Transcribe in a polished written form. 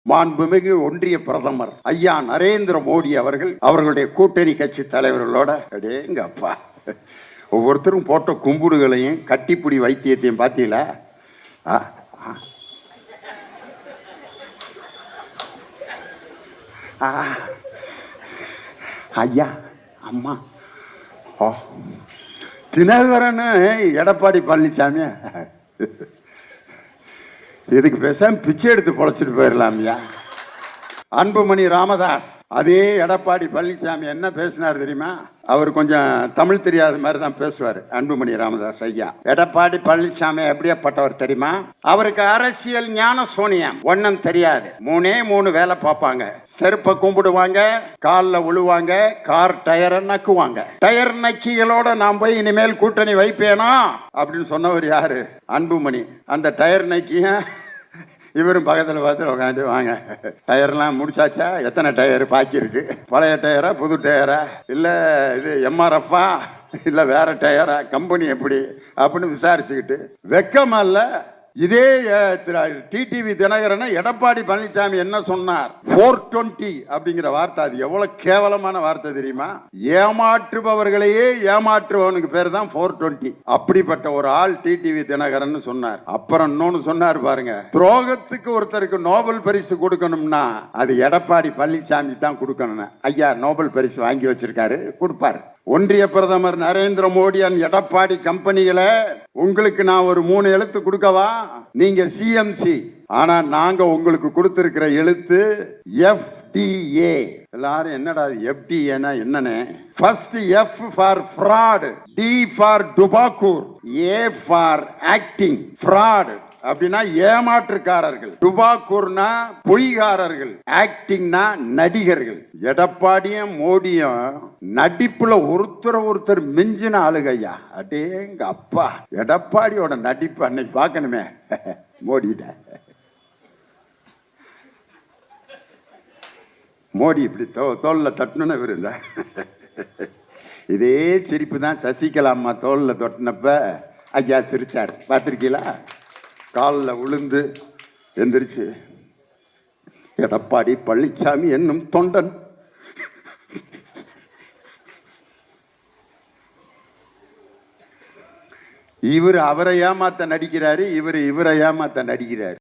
மாண்புமிகு ஒன்றிய பிரதமர் ஐயா நரேந்திர மோடி அவர்கள் அவர்களுடைய கூட்டணி கட்சி தலைவர்களோட எங்க அப்பா ஒவ்வொருத்தரும் போட்ட கும்பிடுகளையும் கட்டிப்பிடி வைத்தியத்தையும் பார்த்தீங்களா? ஐயா அம்மா தினகரன் எடப்பாடி பழனிசாமி இதுக்கு பேசாம பிச்சை எடுத்து பொழைச்சிட்டு போயிடலாமியா. அன்புமணி ராமதாஸ் அதே எடப்பாடி பழனிசாமி என்ன பேசினார் தெரியுமா? அவர் கொஞ்சம் தமிழ் தெரியாத மாதிரி தான் பேசுவார். அன்புமணி ராமதாஸ் ஐயா எடப்பாடி பழனிசாமி எப்படியாப்பட்டவர் தெரியுமா? அவருக்கு அரசியல் ஞான சோனியம் ஒன்னும் தெரியாது. மூணு வேலை பார்ப்பாங்க. செருப்பை கும்பிடுவாங்க, காலில் உழுவாங்க, கார் டயரை நக்குவாங்க. டயர் நக்கிகளோட நான் போய் இனிமேல் கூட்டணி வைப்பேனா அப்படின்னு சொன்னவர் யாரு? அன்புமணி. அந்த டயர் நக்கிய இவரும் பக்கத்தில் பார்த்து உட்காந்து வாங்க டயர்லாம் முடிச்சாச்சா, எத்தனை டயர் பாக்கி இருக்கு, பழைய டயரா புது டயரா, இல்லை இது எம்ஆர்எஃப்பா இல்லை வேற டயரா, கம்பெனி எப்படி அப்படின்னு விசாரிச்சுக்கிட்டு வெக்கமா இல்லை. இதே டிடிவி தினகரன் எடப்பாடி பழனிசாமி என்ன சொன்னார்? 420 அப்படிங்கிற வார்த்தை, அது எவ்வளவு கேவலமான வார்த்தை தெரியுமா? ஏமாற்றுபவர்களையே ஏமாற்றுபவனுக்கு பேர் தான் 420. அப்படிப்பட்ட ஒரு ஆள் டிடிவி தினகரன் சொன்னார். அப்புறம் இன்னொன்னு சொன்னார் பாருங்க, துரோகத்துக்கு ஒருத்தருக்கு நோபல் பரிசு கொடுக்கணும்னா அது எடப்பாடி பழனிசாமி தான் கொடுக்கணும். ஐயா நோபல் பரிசு வாங்கி வச்சிருக்காரு, கொடுப்பாரு. ஒன்றிய பிரதமர் நரேந்திர மோடி அண்ட் எடப்பாடி கம்பெனிகளை உங்களுக்கு நான் ஒரு 3 எழுத்து கொடுக்கவா? நீங்க சிஎம்சி, ஆனா நாங்க உங்களுக்கு கொடுத்திருக்கிற எழுத்து FDA. எல்லாரும் என்னடா FDA என்னன்னு? First F for fraud, D for டுபாக்கூர், A ஃபார் ஆக்டிங். ஃப்ராட் அப்படின்னா ஏமாற்றுக்காரர்கள், டுபாக்கூர்னா பொய்காரர்கள், ஆக்டிங்னா நடிகர்கள். எடப்பாடியும் மோடியும் நடிப்புல ஒருத்தர் மிஞ்சின ஆளுகையா. அடேங்க அப்பா, எடப்பாடியோட நடிப்பு அன்னைக்கு பார்க்கணுமே மோடிட்ட. மோடி இப்படி தோல்ல தட்டணும்னு விருந்த இதே சிரிப்பு தான் சசிகலா அம்மா தோல்ல தொட்டினப்ப ஐயா சிரிச்சார், பார்த்திருக்கீங்களா? காலில் விழுந்து எந்திரிச்சு எடப்பாடி பழனிசாமி என்னும் தொண்டன் இவர் அவரை ஏமாத்த நடிக்கிறாரு, இவரை ஏமாத்த நடிக்கிறாரு.